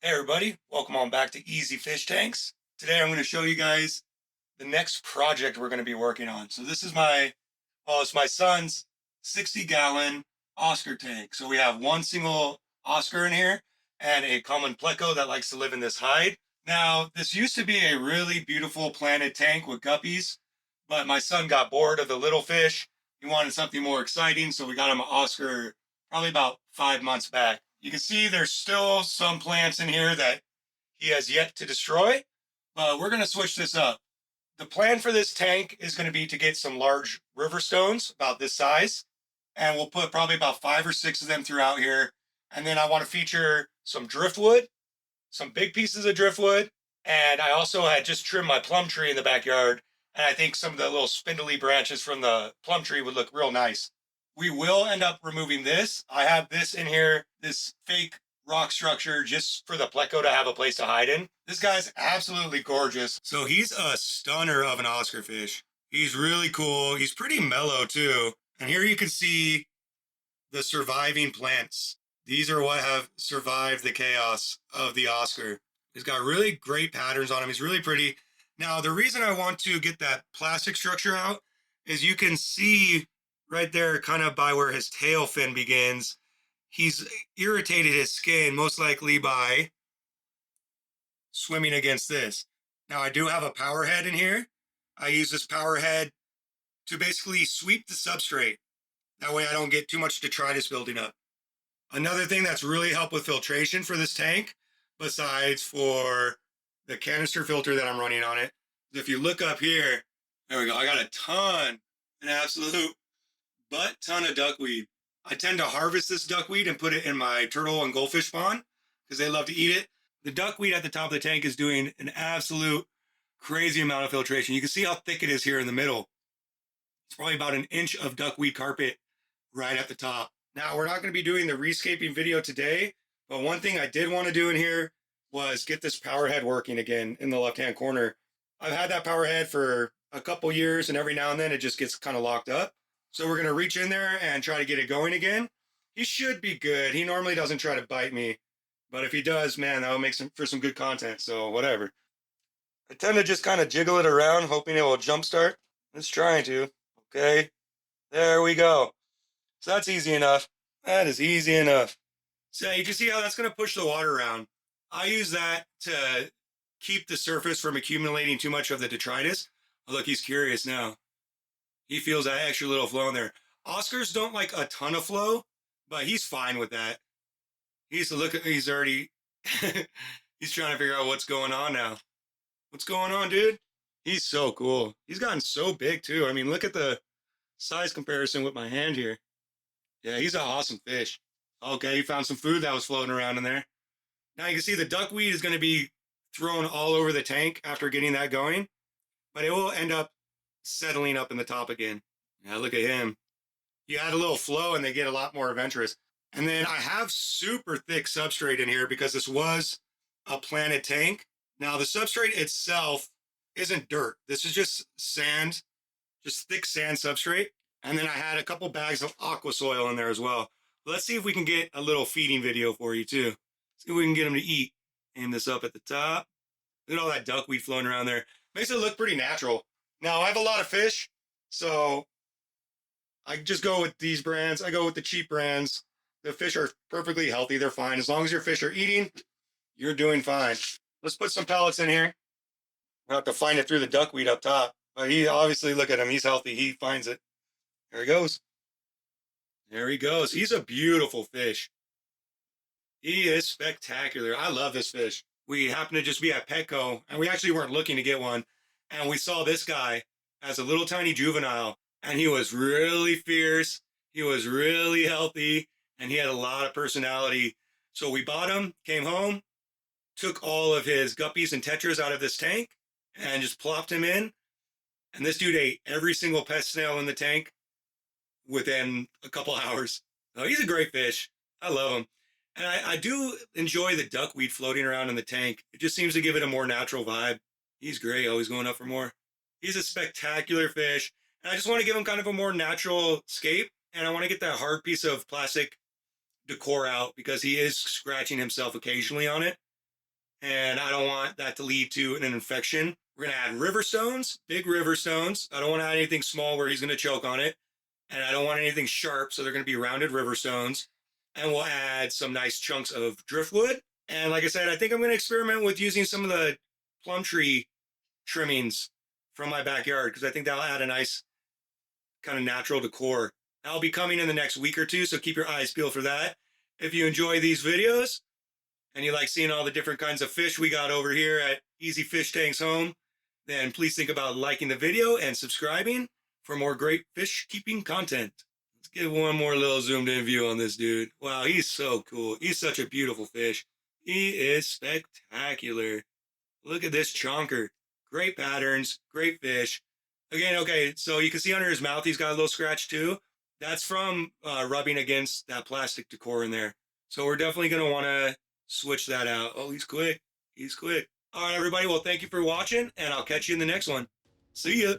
Hey everybody, welcome on back to Easy Fish Tanks. Today I'm going to show you guys the next project we're going to be working on. So this is it's my son's 60-gallon Oscar tank. So we have one single Oscar in here and a common pleco that likes to live in this hide. Now, this used to be a really beautiful planted tank with guppies, but my son got bored of the little fish. He wanted something more exciting, so we got him an Oscar probably about 5 months back. You can see there's still some plants in here that he has yet to destroy, but we're going to switch this up. The plan for this tank is going to be to get some large river stones about this size, and we'll put probably about 5 or 6 of them throughout here. And then I want to feature some driftwood, some big pieces of driftwood, and I also had just trimmed my plum tree in the backyard, and I think some of the little spindly branches from the plum tree would look real nice. We will end up removing this. I have this in here, this fake rock structure, just for the pleco to have a place to hide in. This guy's absolutely gorgeous. So he's a stunner of an Oscar fish. He's really cool. He's pretty mellow too. And here you can see the surviving plants. These are what have survived the chaos of the Oscar. He's got really great patterns on him. He's really pretty. Now, the reason I want to get that plastic structure out is you can see right there, kind of by where his tail fin begins, he's irritated his skin, most likely by swimming against this. Now, I do have a power head in here. I use this power head to basically sweep the substrate. That way I don't get too much detritus building up. Another thing that's really helped with filtration for this tank, besides for the canister filter that I'm running on it, is if you look up here, there we go. I got an absolute butt ton of duckweed. I tend to harvest this duckweed and put it in my turtle and goldfish pond because they love to eat it. The duckweed at the top of the tank is doing an absolute crazy amount of filtration. You can see how thick it is here in the middle. It's probably about an inch of duckweed carpet right at the top. Now, we're not going to be doing the rescaping video today, but one thing I did want to do in here was get this power head working again in the left-hand corner. I've had that power head for a couple years, and every now and then it just gets kind of locked up. So we're going to reach in there and try to get it going again. He should be good. He normally doesn't try to bite me, but if he does, man, that'll make for some good content, so whatever. I tend to just kind of jiggle it around, hoping it will jumpstart. It's trying to. Okay, there we go. So that's easy enough. That is easy enough. So you can see how that's going to push the water around. I use that to keep the surface from accumulating too much of the detritus. Oh, look, he's curious now. He feels that extra little flow in there. Oscars don't like a ton of flow, but he's fine with that. He's already, he's trying to figure out what's going on now. What's going on, dude? He's so cool. He's gotten so big too. I mean, look at the size comparison with my hand here. Yeah, he's an awesome fish. Okay, he found some food that was floating around in there. Now you can see the duckweed is going to be thrown all over the tank after getting that going, but it will end up settling up in the top again. Yeah, look at him. You add a little flow and they get a lot more adventurous. And then I have super thick substrate in here because this was a planted tank. Now the substrate itself isn't dirt. This is just sand, just thick sand substrate. And then I had a couple bags of aqua soil in there as well. Let's see if we can get a little feeding video for you too. See if we can get them to eat. Aim this up at the top. Look at all that duckweed floating around there. Makes it look pretty natural. Now I have a lot of fish, so I just go with these brands. I go with the cheap brands. The fish are perfectly healthy. They're fine. As long as your fish are eating, you're doing fine. Let's put some pellets in here. I'll have to find it through the duckweed up top. But he obviously, look at him. He's healthy. He finds it. There he goes. There he goes. He's a beautiful fish. He is spectacular. I love this fish. We happened to just be at Petco, and we actually weren't looking to get one. And we saw this guy as a little tiny juvenile, and he was really fierce. He was really healthy, and he had a lot of personality. So we bought him, came home, took all of his guppies and tetras out of this tank, and just plopped him in. And this dude ate every single pest snail in the tank within a couple hours. Oh, he's a great fish. I love him. And I do enjoy the duckweed floating around in the tank. It just seems to give it a more natural vibe. He's great, always going up for more. He's a spectacular fish. And I just want to give him kind of a more natural scape. And I want to get that hard piece of plastic decor out because he is scratching himself occasionally on it. and I don't want that to lead to an infection. We're going to add river stones, big river stones. I don't want to add anything small where he's going to choke on it. And I don't want anything sharp, so they're going to be rounded river stones. And we'll add some nice chunks of driftwood. And like I said, I think I'm going to experiment with using some of the plum tree trimmings from my backyard, because I think that'll add a nice kind of natural decor. That'll be coming in the next week or two, so keep your eyes peeled for that. If you enjoy these videos and you like seeing all the different kinds of fish we got over here at Easy Fish Tank's home, then please think about liking the video and subscribing for more great fish keeping content. Let's get one more little zoomed in view on this dude. Wow, he's so cool. He's such a beautiful fish. He is spectacular. Look at this chonker. Great patterns, great fish. Again, okay, so you can see under his mouth, he's got a little scratch too. That's from rubbing against that plastic decor in there. So we're definitely going to want to switch that out. Oh, he's quick. He's quick. All right, everybody. Well, thank you for watching, and I'll catch you in the next one. See ya.